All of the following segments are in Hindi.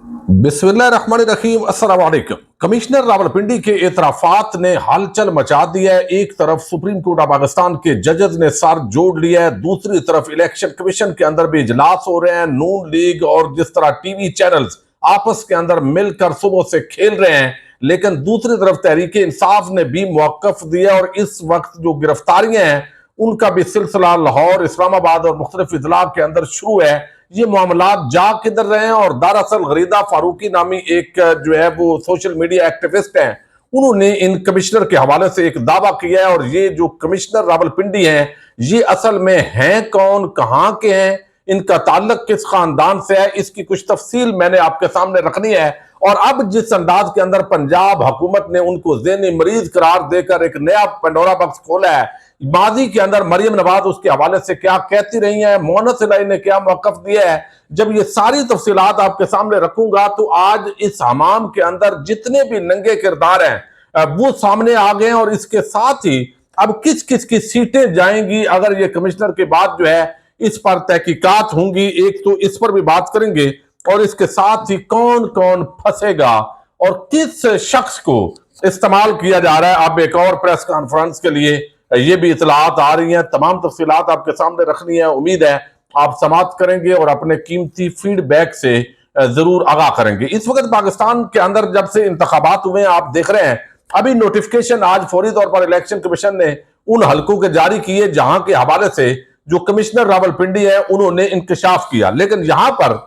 बिस्मिल्लाहिर्रहमानिर्रहीम, अस्सलाम वालेकुम। कमिश्नर रावलपिंडी के एतराफात ने हलचल मचा दी है। एक तरफ सुप्रीम कोर्ट ऑफ पाकिस्तान के जजेस ने सर जोड़ लिया है, दूसरी तरफ इलेक्शन कमीशन के अंदर भी इजलास हो रहे हैं। नून लीग और जिस तरह टीवी चैनल्स आपस के अंदर मिलकर सुबह से खेल रहे हैं, लेकिन दूसरी तरफ तहरीक इंसाफ ने भी मौकफ दिया और इस वक्त जो गिरफ्तारियां हैं उनका भी सिलसिला लाहौर, इस्लामाबाद और मुख्तलिफ इजला के अंदर शुरू है। ये मामला जा किधर रहे हैं? और दरअसल गरीदा फारूकी नामी एक जो है वो सोशल मीडिया एक्टिविस्ट हैं, उन्होंने इन कमिश्नर के हवाले से एक दावा किया है। और ये जो कमिश्नर रावलपिंडी हैं, ये असल में हैं कौन, कहां के हैं, इनका ताल्लुक किस खानदान से है, इसकी कुछ तफसील मैंने आपके सामने रखनी है। और अब जिस अंदाज के अंदर पंजाब हुकूमत ने उनको ज़हनी मरीज करार देकर एक नया पंडोरा बॉक्स खोला है, माजी के अंदर मरियम नवाज उसके हवाले से क्या कहती रही हैं, मोना सिलाई ने क्या मौकफ दिया है, जब ये सारी तफसीलात आपके सामने रखूंगा तो आज इस हमाम के अंदर जितने भी नंगे किरदार हैं वो सामने आ गए हैं। और इसके साथ ही अब किस किस की सीटें जाएंगी अगर ये कमिश्नर के बाद जो है इस पर तहकीकात होंगी, एक तो इस पर भी बात करेंगे। और इसके साथ ही कौन कौन फंसेगा और किस शख्स को इस्तेमाल किया जा रहा है। अब एक और प्रेस कॉन्फ्रेंस के लिए ये भी इतलात आ रही हैं, तमाम तफसीलात आपके सामने रखनी है। उम्मीद है आप समाप्त करेंगे और अपने कीमती फीडबैक से जरूर आगाह करेंगे। इस वक्त पाकिस्तान के अंदर जब से इंतखाबात हुए हैं, आप देख रहे हैं अभी नोटिफिकेशन आज फौरी तौर पर इलेक्शन कमीशन ने उन हलकों के जारी किए जहां के हवाले से जो कमिश्नर रावलपिंडी है उन्होंने इंकशाफ किया। लेकिन यहां पर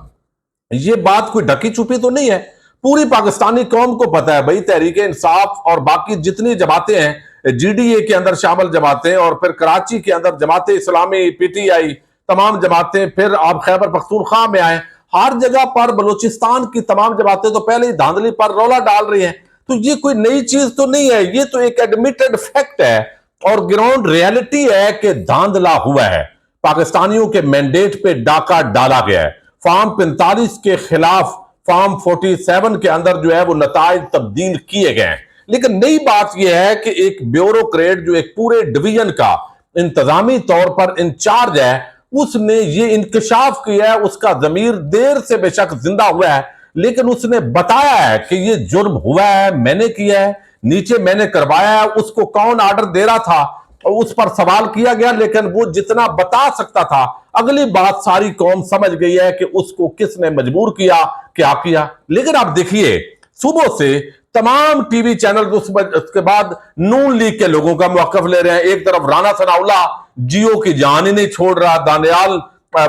यह बात कोई ढकी छुपी तो नहीं है, पूरी पाकिस्तानी कौम को पता है भाई, तहरीक इंसाफ और बाकी जितनी जमातें हैं, जीडीए के अंदर शामिल जमातें और फिर कराची के अंदर जमात इस्लामी, पीटीआई, तमाम जमातें, फिर आप खैबर पख्तूनख्वा में आए, हर जगह पर बलूचिस्तान की तमाम जमातें तो पहले ही धांधली पर रौला डाल रही हैं। तो ये कोई नई चीज तो नहीं है, ये तो एक एडमिटेड फैक्ट है और ग्राउंड रियलिटी है कि धांधला हुआ है। पाकिस्तानियों के मैंडेट पे डाका डाला गया है। फॉर्म 45 के खिलाफ फॉर्म 47 के अंदर जो है वो नताइज तब्दील किए गए हैं। लेकिन नई बात यह है कि एक ब्यूरोक्रेट जो एक पूरे डिवीजन का इंतजामी तौर पर इंचार्ज है, उसने ये इंकशाफ किया है। उसका जमीर देर से बेशक जिंदा हुआ है, लेकिन उसने बताया है कि ये जुर्म हुआ है, मैंने किया है, नीचे मैंने करवाया है। उसको कौन ऑर्डर दे रहा था और उस पर सवाल किया गया, लेकिन वो जितना बता सकता था, अगली बात सारी कौम समझ गई है कि उसको किसने मजबूर किया, क्या किया। लेकिन आप देखिए सुबह से तमाम टीवी चैनल उसके बाद नून लीग के लोगों का मौकफ ले रहे हैं। एक तरफ राना सनाउल्लाह जियो की जान ही नहीं छोड़ रहा, दानियाल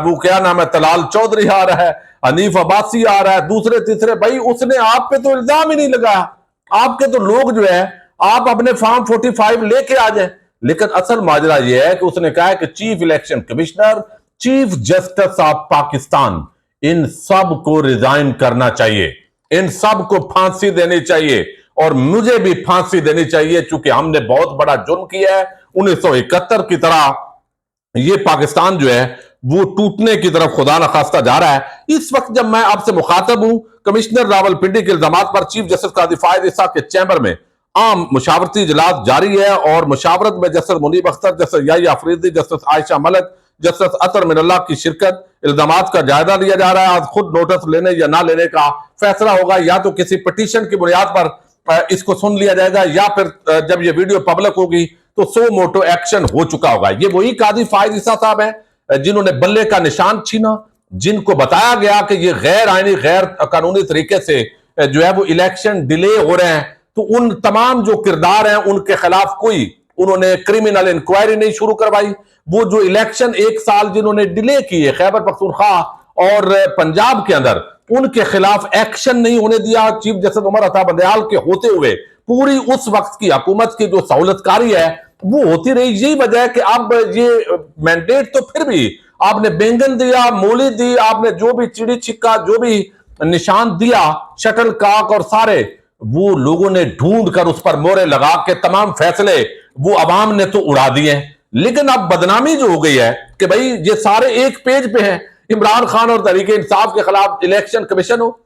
वो क्या नाम है, तलाल चौधरी आ रहा है, हनीफ अब्बासी आ रहा है, दूसरे तीसरे, भाई उसने आप पे तो इल्जाम ही नहीं लगाया। आपके तो लोग जो है आप अपने फॉर्म 45 लेके आ जाए। लेकिन असल माजरा यह है कि उसने कहा है कि chief election commissioner, chief justice of Pakistan, इन सब को रिजाइन करना चाहिए, इन सब को फांसी देनी चाहिए और मुझे भी फांसी देनी चाहिए, चूंकि हमने बहुत बड़ा जुर्म किया है। 1971 की तरह ये पाकिस्तान जो है वो टूटने की तरफ खुदा न खास्ता जा रहा है। इस वक्त जब मैं आपसे मुखातब हूं, कमिश्नर रावलपिंडी के इल्जाम पर चीफ जस्टिस काजी फायद इसा के चैम्बर में आम मुशावरती इजलास जारी है और मुशावरत में justice Munib Akhtar, justice Yahya Afridi, justice Ayesha Malik, justice Athar Minallah की शिरकत, इल्जामात का जायजा लिया जा रहा है। आज खुद नोटिस लेने या ना लेने का फैसला होगा, या तो किसी पिटीशन की बुनियाद पर इसको सुन लिया जाएगा, या फिर जब ये वीडियो पब्लिक होगी तो सो मोटो एक्शन हो चुका होगा। ये वही काजी फायद ईसा साहब है जिन्होंने बल्ले का निशान छीना, जिनको बताया गया कि ये गैर आईनी, गैर कानूनी तरीके से जो है वो इलेक्शन डिले हो रहे हैं। तो उन तमाम जो किरदार हैं उनके खिलाफ कोई उन्होंने क्रिमिनल इंक्वायरी नहीं शुरू करवाई। वो जो इलेक्शन एक साल जिन्होंने डिले किए खैबर पख्तूनख्वा और पंजाब के अंदर, उनके खिलाफ एक्शन नहीं होने दिया। चीफ जस्टिस उमर अता बंदयाल के होते हुए पूरी उस वक्त की हुकूमत की जो सहूलतकारी है वो होती रही। यही वजह है कि अब ये मैंडेट तो फिर भी आपने बैंगन दिया, मूली दी, आपने जो भी चिड़ी छिक्का, जो भी निशान दिया, शटल काक और सारे, वो लोगों ने ढूंढ कर उस पर मोहरे लगा के तमाम फैसले वो अवाम ने तो उड़ा दिए। लेकिन अब बदनामी जो हो गई है कि भाई ये सारे एक पेज पे हैं, इमरान खान और तहरीक इंसाफ के खिलाफ इलेक्शन कमीशन हो,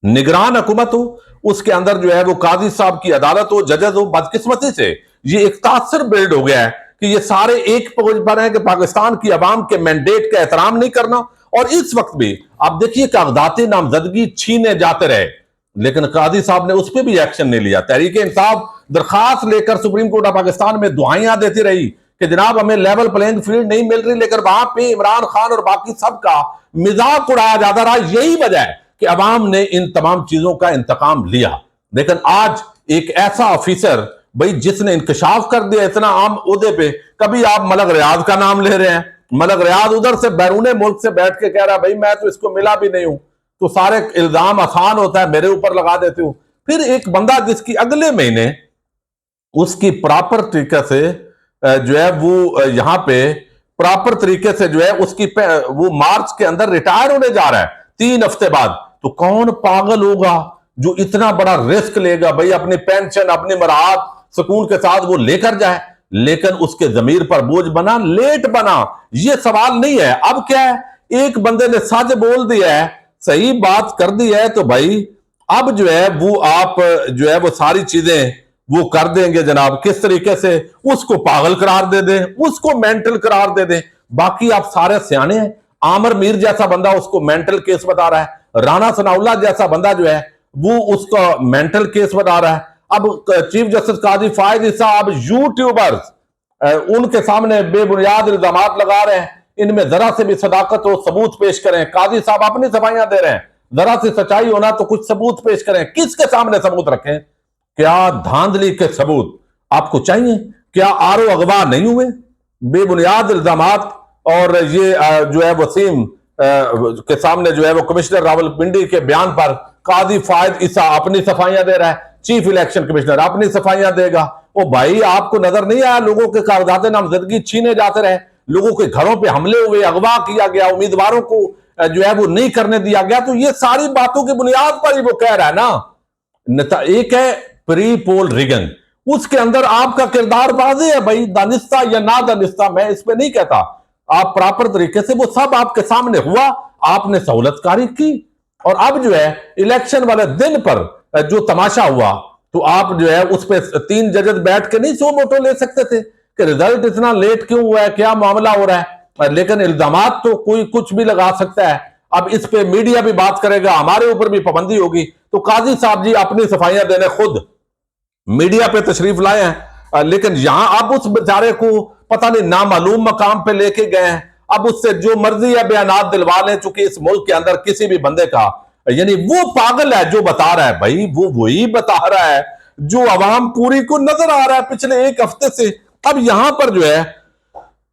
निगरान हुकूमत हो, उसके अंदर जो है वो काजी साहब की अदालत हो, जजेस हो। बदकिस्मती से ये एक तासर बिल्ड हो गया है कि ये सारे एक पेज पर हैं कि पाकिस्तान की अवाम के मैंडेट का एहतराम नहीं करना और इस वक्त भी आप देखिए कागजाती नामजदगी छीने जाते रहे, लेकिन काजी साहब ने उस पर भी एक्शन नहीं लिया। तहरीक इंसाफ दरखास्त लेकर सुप्रीम कोर्ट ऑफ पाकिस्तान में दुआइयां देती रही कि जनाब हमें लेवल प्लेइंग फील्ड नहीं मिल रही, लेकिन वहां पे इमरान खान और बाकी सबका मजाक उड़ाया जाता रहा। यही वजह है कि अवाम ने इन तमाम चीजों का इंतकाम लिया। लेकिन आज एक ऐसा ऑफिसर भाई जिसने इंकशाफ कर दिया इतना आम ओहदे पे, कभी आप मलक रियाज का नाम ले रहे हैं, मलक रियाज उधर से बैरूने मुल्क से बैठ के कह रहा है भाई मैं तो इसको मिला भी नहीं हूं, तो सारे इल्जाम आसान होता है मेरे ऊपर लगा देते हो। फिर एक बंदा जिसकी अगले महीने उसकी प्रॉपर तरीके से जो है वो यहां पे प्रॉपर तरीके से जो है उसकी वो मार्च के अंदर रिटायर होने जा रहा है 3 हफ्ते बाद, तो कौन पागल होगा जो इतना बड़ा रिस्क लेगा भाई अपनी पेंशन अपनी मराहत सुकून के साथ वो लेकर जाए, लेकिन उसके जमीर पर बोझ बना, लेट बना। ये सवाल नहीं है। अब क्या है, एक बंदे ने सच बोल दिया है, सही बात कर दी है, तो भाई अब जो है वो आप जो है वो सारी चीजें वो कर देंगे जनाब, किस तरीके से उसको पागल करार दे दें, उसको मेंटल करार दे दें। बाकी आप सारे सियाने हैं। आमिर मीर जैसा बंदा उसको मेंटल केस बता रहा है, राना सनाउल्लाह जैसा बंदा जो है वो उसका मेंटल केस बता रहा है। अब चीफ जस्टिस काजी फायद ईसा अब यूट्यूबर्स उनके सामने बेबुनियाद इल्जाम लगा रहे हैं, इनमें जरा से भी सदाकत हो सबूत पेश करें। काजी साहब अपनी सफाइयां दे रहे हैं, जरा सी सच्चाई होना तो कुछ सबूत पेश करें। किसके सामने सबूत रखें? क्या धांधली के सबूत आपको चाहिए? क्या आरो अगवा नहीं हुए? बेबुनियाद इल्जामात और ये जो है वसीम के सामने जो है वो कमिश्नर रावलपिंडी के बयान पर काजी फायद ईसा अपनी सफाइयां दे रहा है, चीफ इलेक्शन कमिश्नर अपनी सफाइयां देगा। ओ भाई आपको नजर नहीं आया लोगों के कागजात नामजदगी छीने जाते रहे, लोगों के घरों पे हमले हुए, अगवा किया गया, उम्मीदवारों को जो है वो नहीं करने दिया गया, तो ये सारी बातों की बुनियाद पर ही वो कह रहा है ना। एक है प्री पोल रिगिंग, उसके अंदर आपका किरदार वाज़ेह है भाई, दानिस्ता या ना दानिस्ता मैं इस पे नहीं कहता, आप प्रॉपर तरीके से वो सब आपके सामने हुआ, आपने सहूलतकारी की। और अब जो है इलेक्शन वाले दिन पर जो तमाशा हुआ, तो आप जो है उस पर 3 जजेस बैठ के नहीं सो मोटो ले सकते थे कि रिजल्ट इतना लेट क्यों हुआ है, क्या मामला हो रहा है। लेकिन इल्जामात तो कोई कुछ भी लगा सकता है। अब इस पे मीडिया भी बात करेगा, हमारे ऊपर भी पाबंदी होगी, तो काजी साहब जी अपनी सफाइयां देने खुद मीडिया पे तशरीफ लाए हैं, लेकिन यहां अब उस बेचारे को पता नहीं नामालूम मकाम पे लेके गए हैं। अब उससे जो मर्जी है बयानात दिलवा लें, चूंकि इस मुल्क के अंदर किसी भी बंदे का, यानी वो पागल है जो बता रहा है भाई, वो वही बता रहा है जो अवाम पूरी को नजर आ रहा है पिछले 1 हफ्ते से। अब यहां पर जो है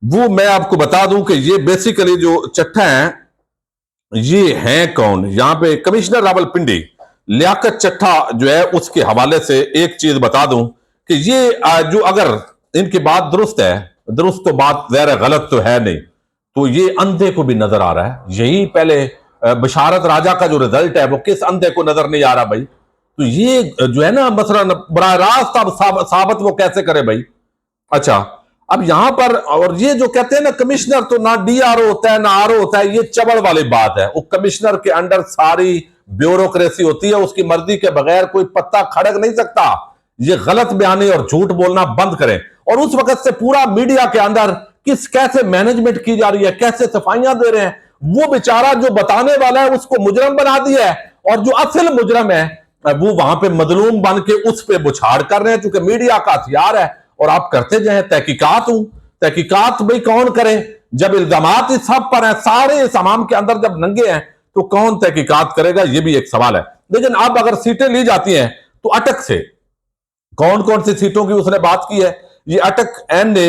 वो मैं आपको बता दूं कि ये बेसिकली जो चट्टा है ये है कौन, यहां पे कमिश्नर रावलपिंडी लियाकत चट्टा जो है उसके हवाले से एक चीज बता दूं कि ये जो अगर इनकी बात दुरुस्त है, दुरुस्त तो बात ज़ाहिर है गलत तो है नहीं, तो ये अंधे को भी नजर आ रहा है। यही पहले बशारत राजा का जो रिजल्ट है वो किस अंधे को नजर नहीं आ रहा भाई, तो ये जो है ना मसलन बराह रास्त अब साबित वो कैसे करे भाई। अच्छा अब यहां पर और ये जो कहते हैं ना कमिश्नर तो ना डीआरओ होता है ना आरओ होता है, ये चबड़ वाली बात है। वो कमिश्नर के अंडर सारी ब्यूरोक्रेसी होती है, उसकी मर्जी के बगैर कोई पत्ता खड़क नहीं सकता। ये गलत बयानी और झूठ बोलना बंद करें। और उस वक्त से पूरा मीडिया के अंदर कैसे मैनेजमेंट की जा रही है, कैसे सफाइयां दे रहे हैं, वो बेचारा जो बताने वाला है उसको मुजरम बना दिया है, और जो असल मुजरम है वो वहां पे मजलूम बन के उस पे बुछाड़ कर रहे हैं, चूंकि मीडिया का हथियार है। और आप करते जाए तहकीकात हूं, तहकीकात भाई कौन करे जब इल्जामात इस सब पर है, सारे इस अवाम के अंदर जब नंगे हैं तो कौन तहकीकात करेगा, ये भी एक सवाल है। लेकिन अब अगर सीटें ली जाती हैं तो अटक से कौन कौन सी सीटों की उसने बात की है, ये अटक NA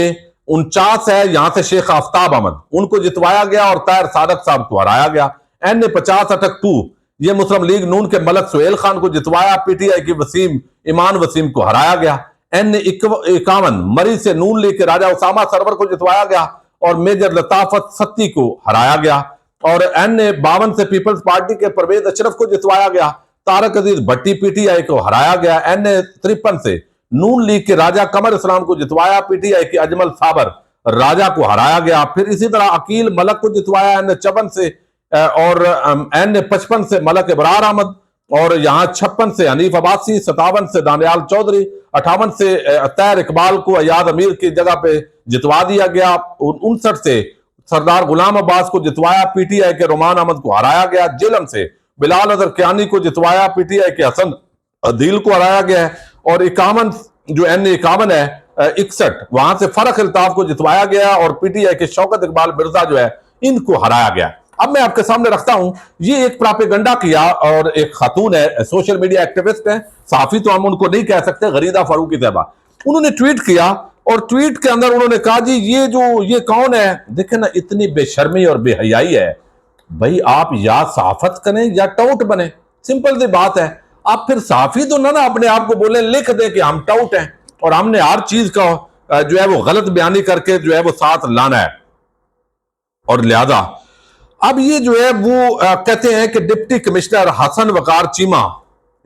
49 है, यहां से शेख आफ्ताब अहमद उनको जितवाया गया और ताहिर सादत साहब को हराया गया। NA 50 अटक 2 ये मुस्लिम लीग नून के मलक सुहेल खान को जितवाया, PTI की वसीम ईमान वसीम को हराया गया। NA 51 मरी से नून लीग के राजा उसामा सरवर को जितवाया गया और मेजर लताफत सत्ती को हराया गया। और NA 52 से पीपल्स पार्टी के परवेज अशरफ को जितवाया गया, तारक अजीज भट्टी PTI को हराया गया। NA 53 से नून लीग के राजा कमर इस्लाम को जितवाया, PTI के अजमल साबर राजा को हराया गया। फिर इसी तरह अकील मलक को जितवाया NA 54 से, और NA 55 से मलक इब्रार अहमद, और यहाँ 56 से हनीफ अब्बासी, 57 से दानियाल चौधरी, 58 से तैर इकबाल को अयाद अमीर की जगह पे जितवा दिया गया, 59 से सरदार गुलाम अब्बास को जितवाया, पीटीआई के रुमान अहमद को हराया गया। जेलम से बिलाल अदर कियानी को जितवाया, पीटीआई के हसन अदील को हराया गया है। और 51 जो N51 है 61 वहां से फरक अल्ताफ को जितवाया गया और पीटीआई के शौकत इकबाल मिर्जा जो है इनको हराया गया। अब मैं आपके सामने रखता हूं, ये एक प्रोपेगेंडा किया और एक खातून है, सोशल मीडिया एक्टिविस्ट है, साफी तो हम उनको नहीं कह सकते, गरीदा फारूकी साहबा, उन्होंने ट्वीट किया और ट्वीट के अंदर उन्होंने कहा जी ये कौन है, देखे ना इतनी बेशर्मी और बेहयाई है। भाई आप या सहाफत करें या टाउट बने, सिंपल सी बात है। आप फिर साफी तो ना अपने आप को बोले, लिख दे कि हम टाउट हैं और हमने हर चीज का जो है वो गलत बयानी करके जो है वो साथ लाना है। और लिहाजा अब ये जो है वो कहते हैं कि डिप्टी कमिश्नर हसन वकार चीमा,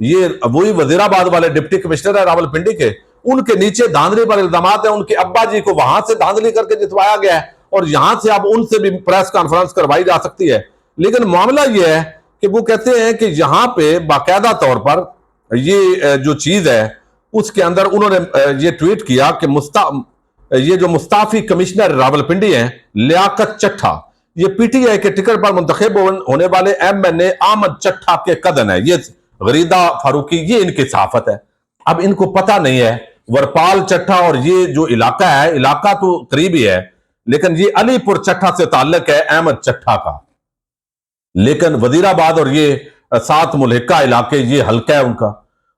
ये वही वजीराबाद वाले डिप्टी कमिश्नर है रावलपिंडी के, उनके नीचे धांधली पर इल्जाम है। उनके अब्बा जी को वहां से धांधली करके जितवाया गया है और यहां से अब उनसे भी प्रेस कॉन्फ्रेंस करवाई जा सकती है। लेकिन मामला यह है कि वो कहते हैं कि यहां पे बाकायदा तौर पर ये जो चीज है उसके अंदर उन्होंने ये ट्वीट किया कि ये जो मुस्ताफी कमिश्नर रावलपिंडी हैं लियाकत चट्ठा, ये पीटीआई के टिकट पर मुंतखब होने वाले MNA आमद चट्ठा के कदन है। ये गरीदा फारूकी, ये इनकी सहाफत है। अब इनको पता नहीं है वरपाल चट्ठा और ये जो इलाका है, इलाका तो करीबी है लेकिन ये अलीपुर चट्ठा से ताल्लुक है अहमद चट्ठा का। लेकिन वजीराबाद और ये 7 मुल्हिका इलाके ये हल्का है उनका।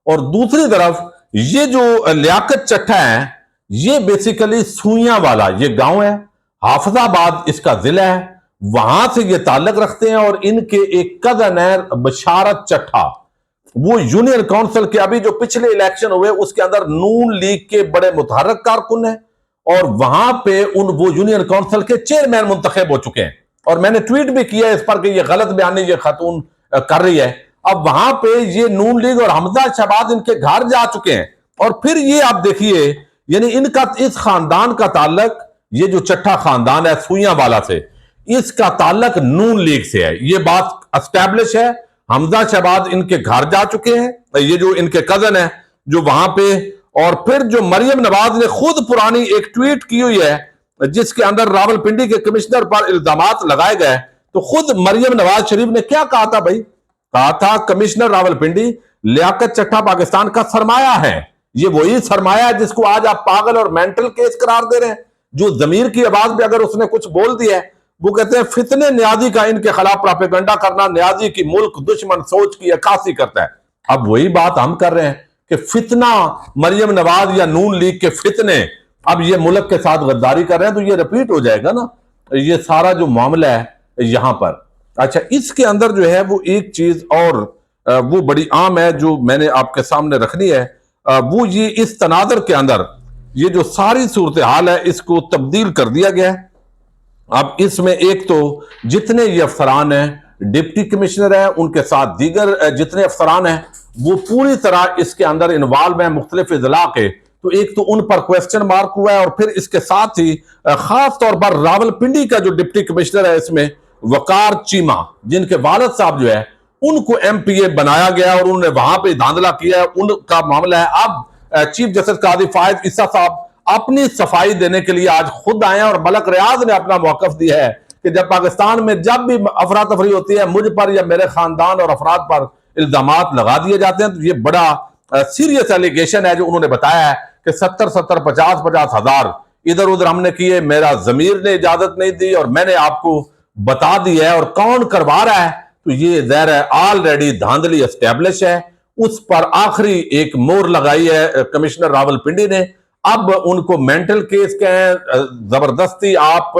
और दूसरी तरफ ये जो लियाकत चट्ठा है ये बेसिकली सुइयां वाला ये गांव है, हाफिजाबाद इसका जिला है, वहां से ये ताल्लुक रखते हैं। और इनके एक कजन है बशारत चट्ठा, वो यूनियन काउंसिल के अभी जो पिछले इलेक्शन हुए उसके अंदर नून लीग के बड़े मुतहर्रिक कारकुन हैं और वहां पे वो यूनियन काउंसिल के चेयरमैन मुंतखब हो चुके हैं। और मैंने ट्वीट भी किया इस पर कि ये गलत बयानी ये खातून कर रही है। अब वहां पे ये नून लीग और हमजा शहबाज इनके घर जा चुके हैं और फिर ये आप देखिए, यानी इनका इस खानदान का ताल्लुक, ये जो चट्ठा खानदान है सुइयां वाला से, इसका ताल्लुक नून लीग से है। ये बात एस्टैब्लिश है। हमजा शहबाज इनके घर जा चुके हैं, ये जो इनके कजन है जो वहां पे। और फिर जो मरियम नवाज ने खुद पुरानी एक ट्वीट की हुई है जिसके अंदर रावलपिंडी के कमिश्नर पर इल्जामात लगाए गए, तो खुद मरियम नवाज शरीफ ने क्या कहा था भाई, कहा था कमिश्नर रावलपिंडी लियाकत चट्ठा पाकिस्तान का सरमाया है। ये वही सरमाया है जिसको आज आप पागल और मेंटल केस करार दे रहे हैं। जो जमीर की आवाज पे अगर उसने कुछ बोल दिया है, वो कहते हैं फितने न्याजी का इनके खिलाफ प्रोपेगेंडा करना न्याजी की मुल्क दुश्मन सोच की अक्कासी करता है। अब वही बात हम कर रहे हैं कि फितना मरियम नवाज या नून लीग के फितने अब ये मुल्क के साथ गद्दारी कर रहे हैं, तो ये रिपीट हो जाएगा ना ये सारा जो मामला है यहां पर। अच्छा, इसके अंदर जो है वो एक चीज और वो बड़ी आम है जो मैंने आपके सामने रखनी है, वो ये इस तनाजर के अंदर ये जो सारी सूरत हाल है इसको तब्दील कर दिया गया है। अब इसमें एक तो जितने ये अफसरान हैं डिप्टी कमिश्नर है, उनके साथ दीगर जितने अफसरान हैं वो पूरी तरह इसके अंदर इन्वॉल्व हैं मुख्तलिफ इजला के। तो एक तो उन पर क्वेश्चन मार्क हुआ है और फिर इसके साथ ही खास तौर पर रावलपिंडी का जो डिप्टी कमिश्नर है इसमें वकार चीमा, जिनके वालिद साहब जो है उनको MPA बनाया गया और उन्होंने वहां पे धांधला किया है, उनका मामला है। अब चीफ जस्टिस काजी फायद ईसा साहब अपनी सफाई देने के लिए आज खुद आए हैं और मलक रियाज ने अपना मौकफ दिया है कि जब पाकिस्तान में जब भी अफरा तफरी होती है मुझ पर या मेरे खानदान और अफराद पर इल्जामात लगा दिए जाते हैं, तो ये बड़ा सीरियस एलिगेशन है जो उन्होंने बताया है कि 70-70, 50-50 हजार इधर उधर हमने किए, मेरा जमीर ने इजाजत नहीं दी और मैंने आपको बता दिया है। और कौन करवा रहा है, तो ये ज़ाहिर है ऑलरेडी धांधली एस्टेब्लिश है, उस पर आखिरी एक मोहर लगाई है कमिश्नर रावलपिंडी ने। अब उनको मेंटल केस के जबरदस्ती आप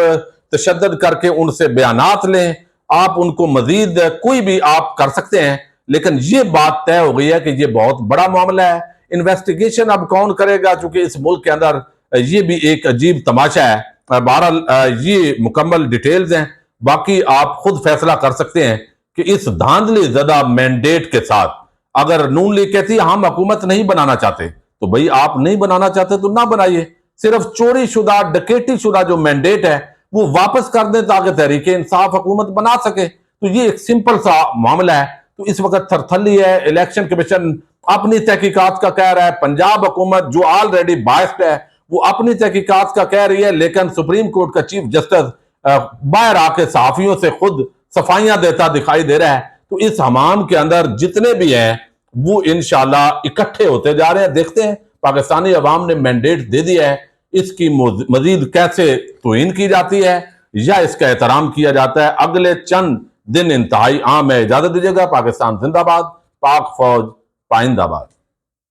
तशद्दुद करके उनसे बयानात लें, आप उनको मजीद कोई भी आप कर सकते हैं, लेकिन ये बात तय हो गई है कि ये बहुत बड़ा मामला है। इन्वेस्टिगेशन अब कौन करेगा, चूंकि इस मुल्क के अंदर ये भी एक अजीब तमाशा है। बहरहाल ये मुकम्मल डिटेल्स हैं, बाकी आप खुद फैसला कर सकते हैं कि इस धांधली ज़दा मैंडेट के साथ अगर नून लीग कहती है हम हुकूमत नहीं बनाना चाहते, तो भाई आप नहीं बनाना चाहते तो ना बनाइए, सिर्फ चोरी शुदा डकैती शुदा जो मैंडेट है वो वापस कर दें ताकि तहरीक इंसाफ हुकूमत बना सके। तो ये एक सिंपल सा मामला है। तो इस वक्त थरथली है, इलेक्शन कमीशन अपनी तहकीकात का कह रहा है, पंजाब हुकूमत जो ऑलरेडी बायस्ड है वो अपनी तहकीकात का कह रही है, लेकिन सुप्रीम कोर्ट का चीफ जस्टिस बाहर आके सहाफियों से खुद सफाइयां देता दिखाई दे रहा है। तो इस हमाम के अंदर जितने भी हैं वो इंशाल्लाह इकट्ठे होते जा रहे हैं। देखते हैं पाकिस्तानी अवाम ने मैंडेट दे दिया है, इसकी मजीद कैसे तौहीन की जाती है या इसका एहतराम किया जाता है। अगले चंद दिन इंतहाई आम है। इजाजत दीजिएगा। पाकिस्तान जिंदाबाद, पाक फौज पाइंदाबाद।